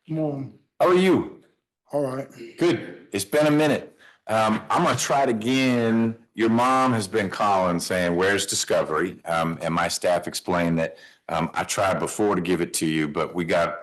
Morning. How are you? All right. Good. It's been a minute. I'm gonna try it again. Your mom has been calling saying, "Where's Discovery?" And my staff explained that I tried before to give it to you, but we got a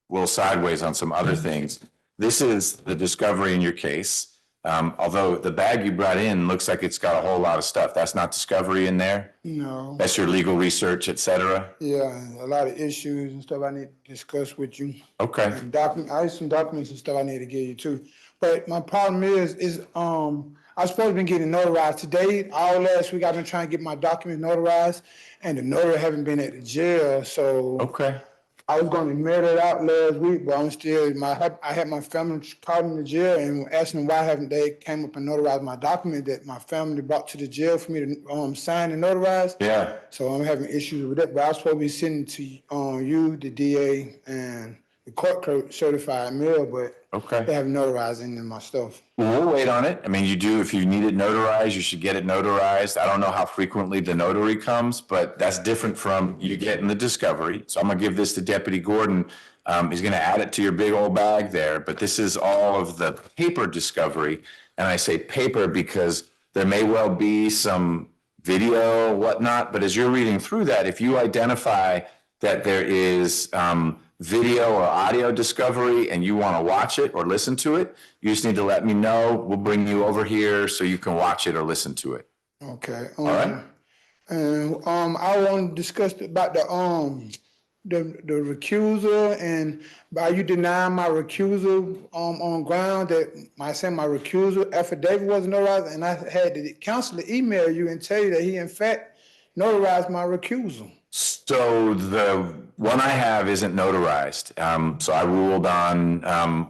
little sideways on some other things. This is the Discovery in your case. Although the bag you brought in looks like it's got a whole lot of stuff. That's not Discovery in there? No. That's your legal research, et cetera? Yeah, a lot of issues and stuff I need to discuss with you. Okay. And I have some documents and stuff I need to give you too. But my problem is I was supposed to be getting notarized today. All last week I've been trying to get my documents notarized, and the notary haven't been at the jail. So Okay. I was going to mail it out last week, but I'm still I had my family called in the jail and asking them why haven't they came up and notarized my document that my family brought to the jail for me to sign and notarize. Yeah. So I'm having issues with it, but I was supposed to be sending to you, the DA, and the court clerk certified mail, but Okay. they haven't notarized any of my stuff. Well, we'll wait on it. I mean, you do, if you need it notarized, you should get it notarized. I don't know how frequently the notary comes, but that's different from you getting the Discovery. So I'm gonna give this to Deputy Gordon. He's gonna add it to your big old bag there, but this is all of the paper Discovery. And I say paper because there may well be some video, whatnot, but as you're reading through that, if you identify that there is, video or audio Discovery and you want to watch it or listen to it, you just need to let me know. We'll bring you over here so you can watch it or listen to it. Okay. All right. And I want to discuss about the recusal, and by you denying my recusal on ground that my recusal affidavit wasn't notarized, and I had the counselor email you and tell you that he in fact notarized my recusal. So the one I have isn't notarized. So I ruled on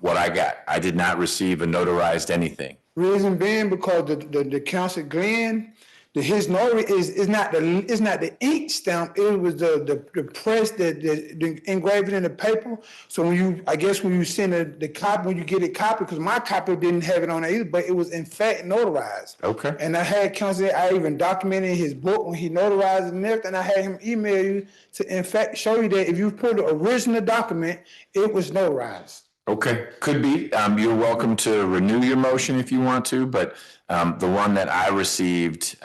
what I got. I did not receive a notarized anything. Reason being because the counselor Glenn, his notary is not the ink stamp. It was the press the engraved in the paper. So when you send the copy, when you get it copied, because my copy didn't have it on it either, but it was in fact notarized. Okay. And I had counselor, I even documented his book when he notarized it and everything. I had him email you to in fact show you that if you put the original document, it was notarized. Okay, could be. You're welcome to renew your motion if you want to, but the one that I received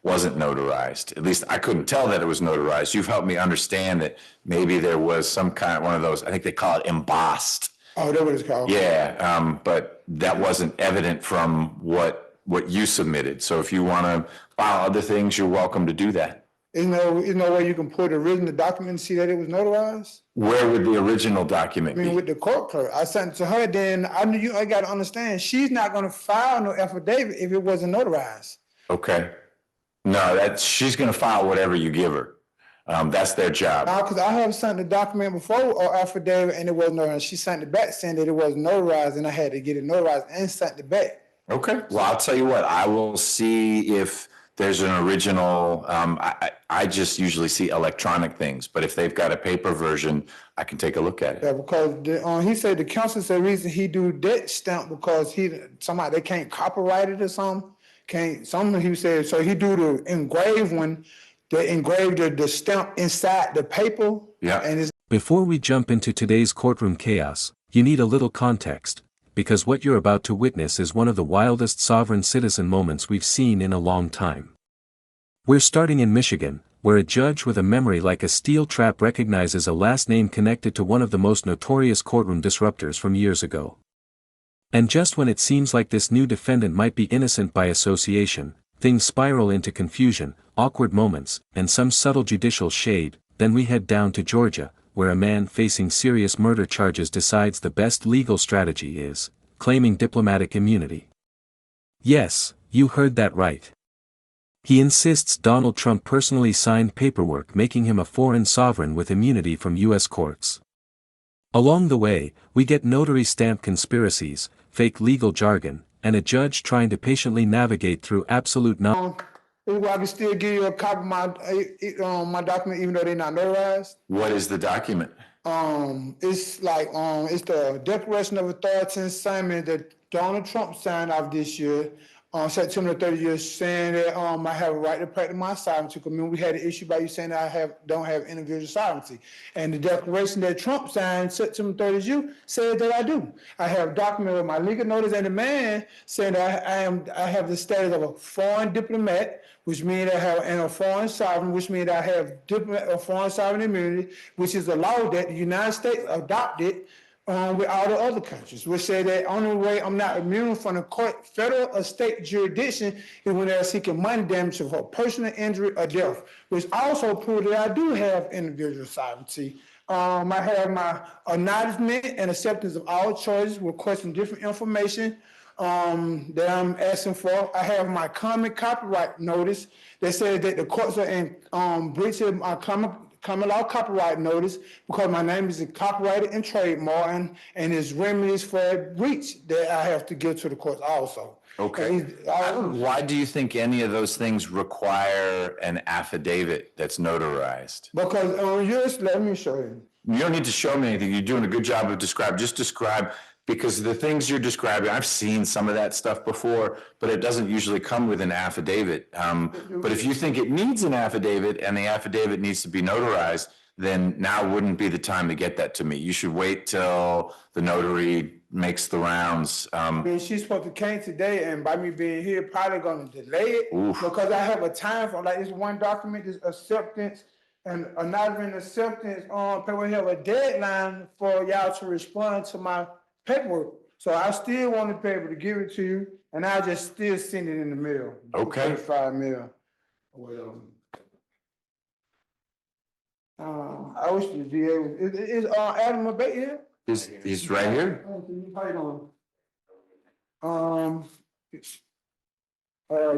wasn't notarized. At least I couldn't tell that it was notarized. You've helped me understand that maybe there was some kind, one of those, I think they call it embossed. Oh, that's what it's called. Yeah, but that wasn't evident from what you submitted. So if you want to file other things, you're welcome to do that. Is no way you can put the original document and see that it was notarized? Where would the original document be? With the court clerk. I sent it to her, then I got to understand, she's not going to file no affidavit if it wasn't notarized. Okay. No, she's going to file whatever you give her. That's their job. Because I have sent the document before or affidavit and it wasn't notarized. She sent it back saying that it wasn't notarized and I had to get it notarized and sent it back. Okay. Well, I'll tell you what, I will see if there's an original. I just usually see electronic things, but if they've got a paper version, I can take a look at it. Yeah, because he said the counsel said the reason he do that stamp because they can't copyright it or something. He said, so he do the engraved one, the stamp inside the paper. Yeah. And Before we jump into today's courtroom chaos, you need a little context, because what you're about to witness is one of the wildest sovereign citizen moments we've seen in a long time. We're starting in Michigan, where a judge with a memory like a steel trap recognizes a last name connected to one of the most notorious courtroom disruptors from years ago. And just when it seems like this new defendant might be innocent by association, things spiral into confusion, awkward moments, and some subtle judicial shade. Then we head down to Georgia, where a man facing serious murder charges decides the best legal strategy is claiming diplomatic immunity. Yes, you heard that right. He insists Donald Trump personally signed paperwork making him a foreign sovereign with immunity from U.S. courts. Along the way, we get notary stamp conspiracies, fake legal jargon, and a judge trying to patiently navigate through absolute I can still give you a copy of my document even though they're not notarized. What is the document? It's the Declaration of Authority and Assignment that Donald Trump signed off this year. September 30th, saying that I have a right to practice my sovereignty. Because remember, we had an issue by you saying that don't have individual sovereignty. And the declaration that Trump signed September 30th said that I do. I have documented my legal notice and demand saying that I have the status of a foreign diplomat, which means I have and a foreign sovereign, which means I have a foreign sovereign immunity, which is a law that the United States adopted with all the other countries, which say that only way I'm not immune from the court, federal or state jurisdiction is when they're seeking money damages for personal injury or death, which also proves that I do have individual sovereignty. I have my acknowledgement and acceptance of all charges requesting different information that I'm asking for. I have my common copyright notice that says that the courts are in breach of my common law copyright notice because my name is copyrighted and trademarked, and there's remedies for breach that I have to give to the courts also. Okay. Why do you think any of those things require an affidavit that's notarized? Because let me show you. You don't need to show me anything. You're doing a good job of describing. Just describe, because the things you're describing, I've seen some of that stuff before, but it doesn't usually come with an affidavit. But if you think it needs an affidavit and the affidavit needs to be notarized, then now wouldn't be the time to get that to me. You should wait till the notary makes the rounds. She's supposed to came today, and by me being here, probably going to delay it. Oof. Because I have a time for like this one document, this acceptance and acknowledgement acceptance paper. We have a deadline for y'all to respond to my paperwork. So I still want to be able to give it to you, and I just still send it in the mail. Okay. 35 mail. Well, I wish the DA is Adam Abate here? He's right here. Hold on.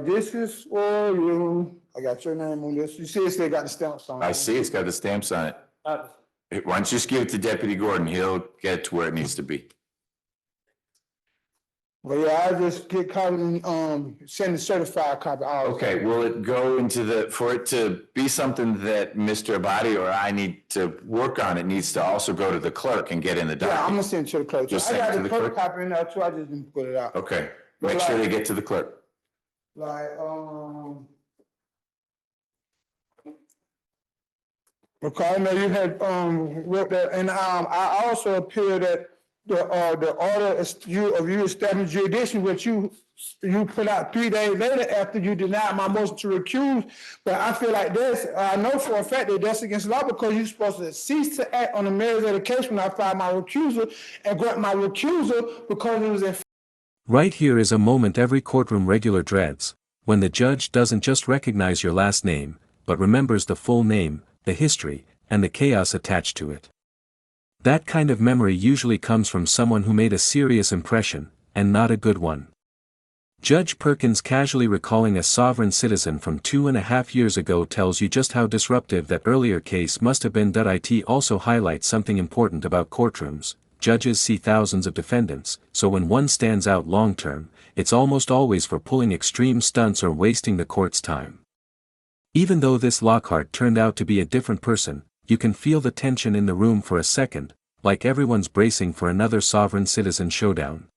This is for you. I got your name on this. You see it's still got the stamps on it. I see it's got the stamps on it. Why don't you just give it to Deputy Gordon? He'll get it to where it needs to be. Well, yeah, I just get copy and send a certified copy. Okay, will it go into for it to be something that Mr. Abadi or I need to work on, it needs to also go to the clerk and get in the document? Yeah, I'm gonna send it to the clerk. Just I send it got to the the clerk clerk? copy in there too, I just didn't put it out. Okay, make sure they get to the clerk. Like, because I know you had wrote that, and I also appeared at the order of you establishing jurisdiction, which you put out 3 days later after you denied my motion to recuse. But I feel like I know for a fact that that's against law because you're supposed to cease to act on the merits of the case when I filed my recusal and grant my recusal because it was in. Right here is a moment every courtroom regular dreads, when the judge doesn't just recognize your last name, but remembers the full name, the history, and the chaos attached to it. That kind of memory usually comes from someone who made a serious impression, and not a good one. Judge Perkins casually recalling a sovereign citizen from 2.5 years ago tells you just how disruptive that earlier case must have been. It also highlights something important about courtrooms. Judges see thousands of defendants, so when one stands out long-term, it's almost always for pulling extreme stunts or wasting the court's time. Even though this Lockhart turned out to be a different person, you can feel the tension in the room for a second, like everyone's bracing for another sovereign citizen showdown.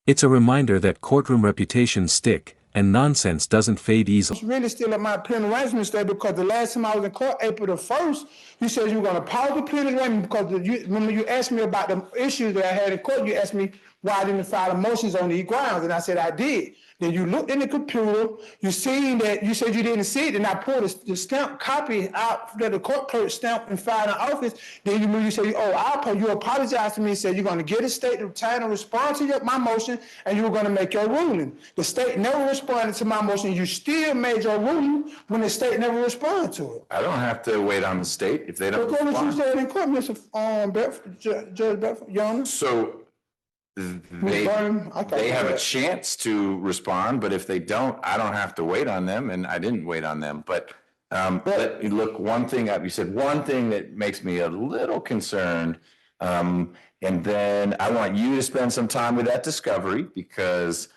It's a reminder that courtroom reputations stick, and nonsense doesn't fade easily. It's really still at my plea arrangement stage because the last time I was in court, April the 1st, you said you were going to pause the plea arrangement because remember you asked me about the issues that I had in court. You asked me why I didn't file motions on these grounds, and I said I did. Then you looked in the computer, you seen that, you said you didn't see it, and I pulled the stamp copy out that the court clerk stamped and filed in the office. Then you said, you apologized to me and said you're going to get a state to time to respond to my motion, and you were going to make your ruling. The state never responded to my motion. You still made your ruling when the state never responded to it. I don't have to wait on the state if they don't respond. That's what you said in court, Mr. Bedford, Judge Bedford, Your Honor. So they have a chance to respond, but if they don't, I don't have to wait on them, and I didn't wait on them. But let me look one thing up. You said one thing that makes me a little concerned, and then I want you to spend some time with that discovery because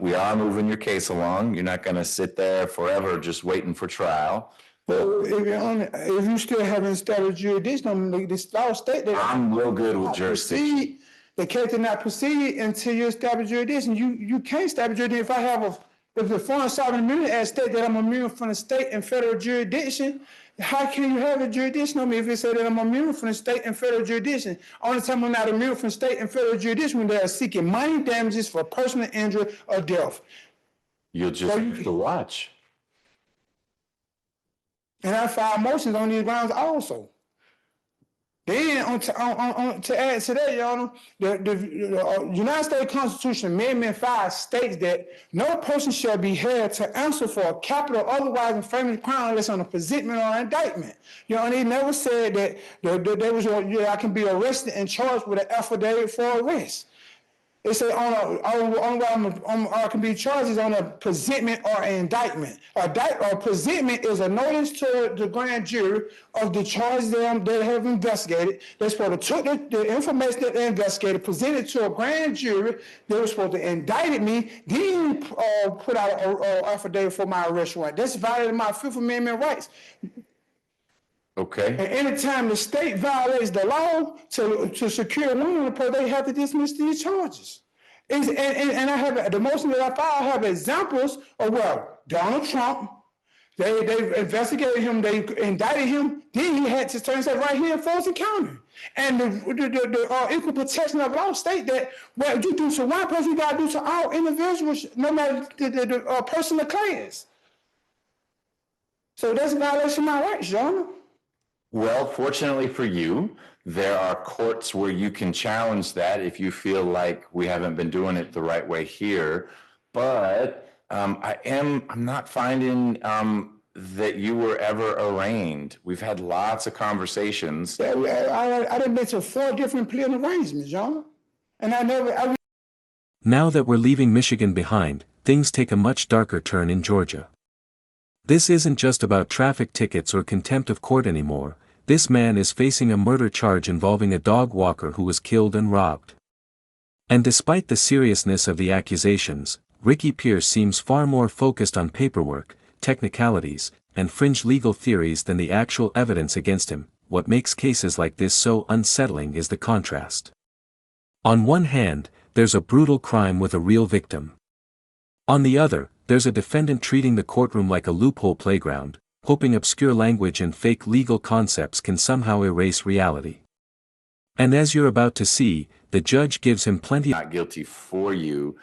we are moving your case along. You're not going to sit there forever just waiting for trial. Well, if you still haven't established jurisdiction, this law state that I'm real good with jurisdiction. the case did not proceed until you establish jurisdiction. You can't establish jurisdiction if the Foreign Sovereign Immunity Act states that I'm immune from the state and federal jurisdiction. How can you have a jurisdiction on me if it says that I'm immune from the state and federal jurisdiction? Only time I'm not immune from state and federal jurisdiction when they are seeking money damages for personal injury or death. You'll just have to watch. And I filed motions on these grounds also. Then to add to that, Your Honor, the United States Constitution Amendment 5 states that no person shall be held to answer for a capital or otherwise infamous crime unless on a presentment or indictment. Your Honor, he never said that I can be arrested and charged with an affidavit for arrest. It said I can be charged is on a presentment or an indictment. A presentment is a notice to the grand jury of the charges they have investigated. They're supposed to take the information that they investigated, present it to a grand jury. They were supposed to indict me, then put out an affidavit for my arrest warrant. That's violating my Fifth Amendment rights. Okay. And anytime the state violates the law to secure a woman, they have to dismiss these charges. And I have the motion that I filed, I have examples of Donald Trump, they investigated him, they indicted him, then he had to turn himself right here in Fulton County. And the equal protection of law state that what you do to one person, you got to do to all individuals, no matter the personal class. So that's a violation of my rights, Your Honor. Well, fortunately for you, there are courts where you can challenge that if you feel like we haven't been doing it the right way here. But I'm not finding that you were ever arraigned. We've had lots of conversations. I done been to 4 different plea arrangements, Your Honor. And Now that we're leaving Michigan behind, things take a much darker turn in Georgia. This isn't just about traffic tickets or contempt of court anymore. This man is facing a murder charge involving a dog walker who was killed and robbed. And despite the seriousness of the accusations, Ricky Pierce seems far more focused on paperwork, technicalities, and fringe legal theories than the actual evidence against him. What makes cases like this so unsettling is the contrast. On one hand, there's a brutal crime with a real victim. On the other, there's a defendant treating the courtroom like a loophole playground, hoping obscure language and fake legal concepts can somehow erase reality. And as you're about to see, the judge gives him plenty. Not guilty for you,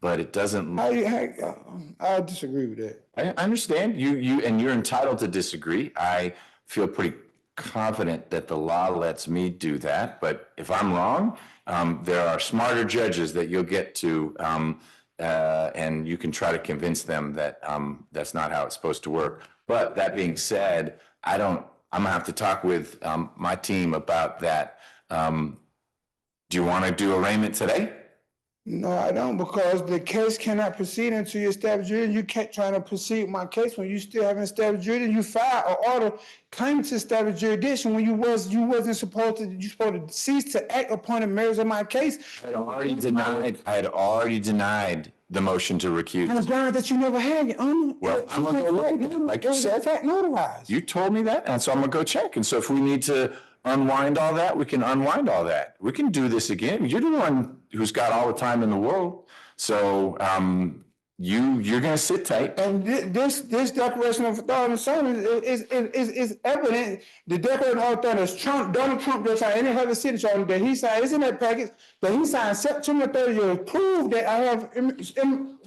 but it doesn't. I disagree with that. I understand you, and you're entitled to disagree. I feel pretty confident that the law lets me do that. But if I'm wrong, there are smarter judges that you'll get to. And you can try to convince them that that's not how it's supposed to work. But that being said, I'm gonna have to talk with my team about that. Do you want to do arraignment today? No, I don't, because the case cannot proceed until you establish jurisdiction. You can't try to proceed with my case when you still haven't established jurisdiction. You filed an order claiming to establish jurisdiction when you wasn't supposed to cease to act upon the merits of my case. I had already denied the motion to recuse. On the ground that you never had, Your Honor. Well, I'm gonna go look at it. Like you said, fact notarized. You told me that, and so I'm gonna go check. And so if we need to unwind all that, we can unwind all that. We can do this again. You're the one who's got all the time in the world. So you're gonna sit tight. And this declaration of authority and service is evident. The declaration of authority is Donald Trump just signed, and it has a signature on it that he signed. It's in that package that he signed September 30th to prove that I have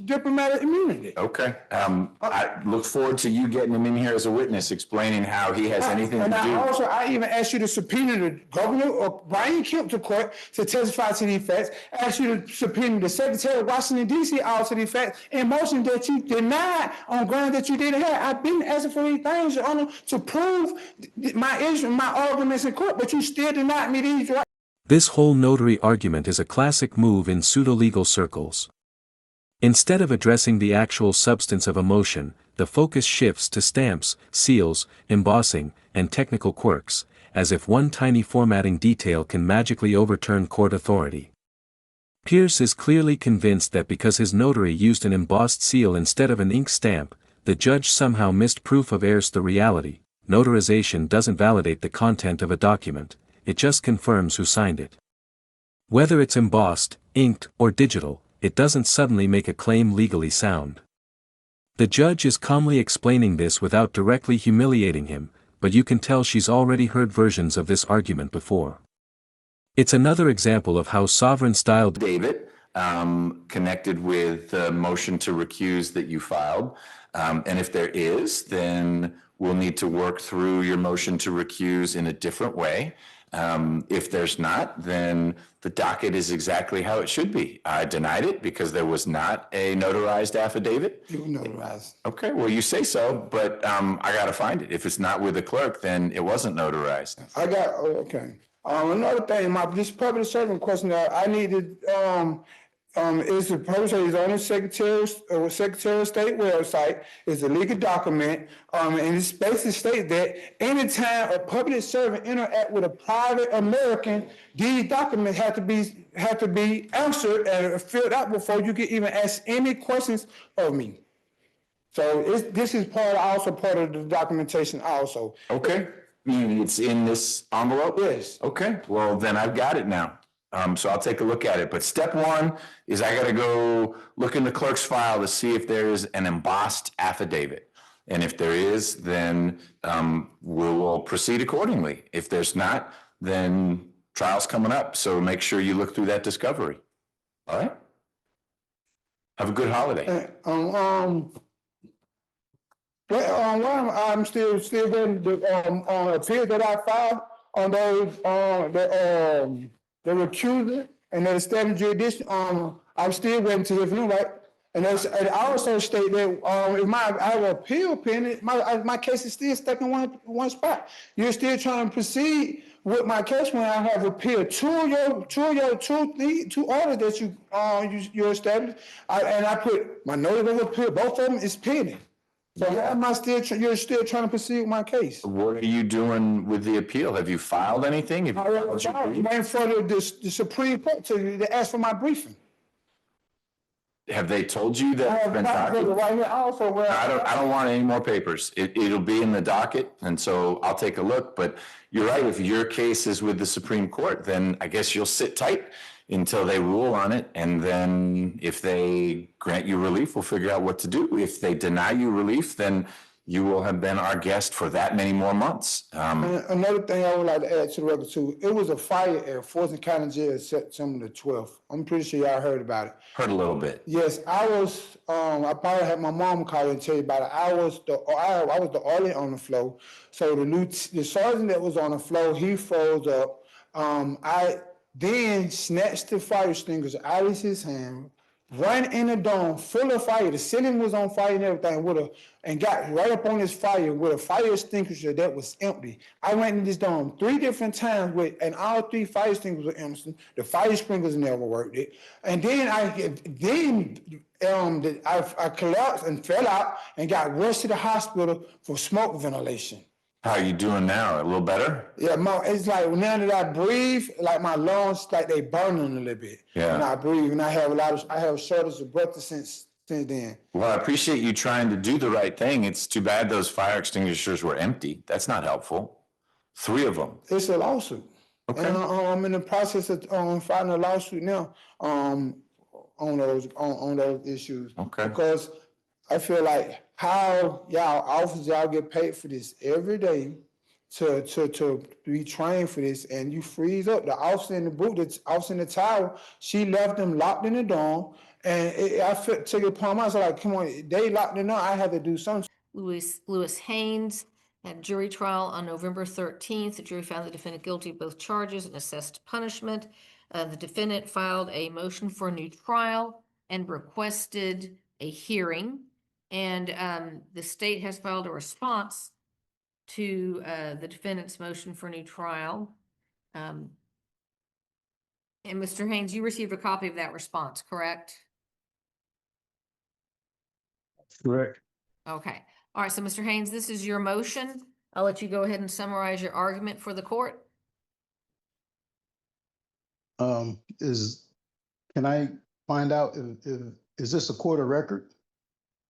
diplomatic immunity. Okay. I look forward to you getting him in here as a witness, explaining how he has anything to do. I even asked you to subpoena the governor or Brian Kemp to court to testify to these facts. I asked you to subpoena the Secretary of Washington, D.C. also to these facts, and motion that you denied on ground that you didn't have. I've been asking for these things, Your Honor, to prove my issue, my arguments in court, but you still denied me these rights. This whole notary argument is a classic move in pseudo-legal circles. Instead of addressing the actual substance of a motion, the focus shifts to stamps, seals, embossing, and technical quirks, as if one tiny formatting detail can magically overturn court authority. Pierce is clearly convinced that because his notary used an embossed seal instead of an ink stamp, the judge somehow missed proof of errors. The reality: notarization doesn't validate the content of a document, it just confirms who signed it. Whether it's embossed, inked, or digital, it doesn't suddenly make a claim legally sound. The judge is calmly explaining this without directly humiliating him, but you can tell she's already heard versions of this argument before. It's another example of how sovereign-style David, connected with the motion to recuse that you filed. And if there is, then we'll need to work through your motion to recuse in a different way. If there's not, then the docket is exactly how it should be. I denied it because there was not a notarized affidavit. You notarized. Okay, well, you say so, but I gotta find it. If it's not with the clerk, then it wasn't notarized. Okay. Another thing, this public servant question that I needed, is the public servant is on the Secretary of State website. It's a legal document, and it's basically states that anytime a public servant interact with a private American, these documents have to be answered and filled out before you can even ask any questions of me. So this is also part of the documentation also. Okay, it's in this envelope? Yes. Okay, well, then I've got it now. So I'll take a look at it. But step one is I gotta go look in the clerk's file to see if there is an embossed affidavit. And if there is, then we'll proceed accordingly. If there's not, then trial's coming up. So make sure you look through that discovery. All right? Have a good holiday. I'm still getting the appeal that I filed on those the recuser and the standard jurisdiction. I'm still waiting to hear from them, right? And I also state that if I have an appeal pending, my case is still stuck in one spot. You're still trying to proceed with my case when I have appealed two orders that you established, and I put my notice of appeal. Both of them is pending. So how am I you're still trying to proceed with my case? What are you doing with the appeal? Have you filed anything? Have you filed your brief? I'm in front of the Supreme Court to ask for my briefing. Have they told you that it's been I documented? right here also where I don't want any more papers. It'll be in the docket, and so I'll take a look. But you're right, if your case is with the Supreme Court, then I guess you'll sit tight until they rule on it, and then if they grant you relief, we'll figure out what to do. If they deny you relief, then you will have been our guest for that many more months. Another thing I would like to add to the record too, it was a fire at Forsyth County Jail September the 12th. I'm pretty sure y'all heard about it. Heard a little bit. Yes, I was, I probably had my mom call and tell you about it. I was the orderly on the floor. So the sergeant that was on the floor, he froze up. I then snatched the fire extinguisher out of his hand, ran in the dome full of fire. The ceiling was on fire and everything and got right up on this fire with a fire extinguisher that was empty. I went in this dome 3 different times and all 3 fire extinguishers were empty. The fire sprinklers never worked it. And then I collapsed and fell out and got rushed to the hospital for smoke ventilation. How are you doing now? A little better? Yeah, it's like now that I breathe, like my lungs, like they burning a little bit. Yeah. When I breathe, and I have shortage of breath since then. Well, I appreciate you trying to do the right thing. It's too bad those fire extinguishers were empty. That's not helpful. 3 of them. It's a lawsuit. Okay. And I'm in the process of filing a lawsuit now on those issues. Okay. Because I feel like how y'all get paid for this every day to be trained for this, and you freeze up. The officer in the booth, the officer in the tower, she left them locked in the dorm, and I took it upon myself, like, come on, they locked in the dorm, I had to do something. Lewis Haynes had jury trial on November 13th. The jury found the defendant guilty of both charges and assessed punishment. The defendant filed a motion for a new trial and requested a hearing. And the state has filed a response to the defendant's motion for a new trial. And Mr. Haynes, you received a copy of that response, correct? Correct. Okay. All right. So, Mr. Haynes, this is your motion. I'll let you go ahead and summarize your argument for the court. Can I find out is this a court of record?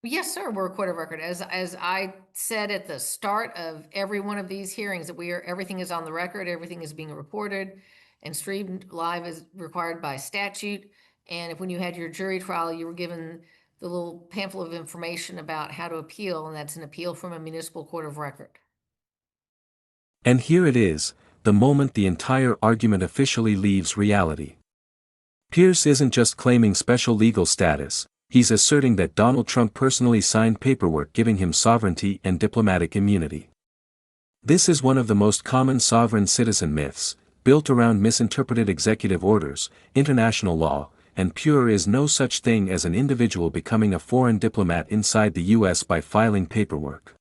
Yes, sir. We're a court of record. As I said at the start of every one of these hearings, that everything is on the record, everything is being reported, and streamed live as required by statute. And if when you had your jury trial, you were given the little pamphlet of information about how to appeal, and that's an appeal from a municipal court of record. And here it is, the moment the entire argument officially leaves reality. Pierce isn't just claiming special legal status, he's asserting that Donald Trump personally signed paperwork giving him sovereignty and diplomatic immunity. This is one of the most common sovereign citizen myths, built around misinterpreted executive orders, international law, and pure is no such thing as an individual becoming a foreign diplomat inside the US by filing paperwork.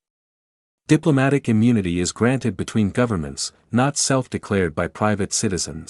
Diplomatic immunity is granted between governments, not self-declared by private citizens.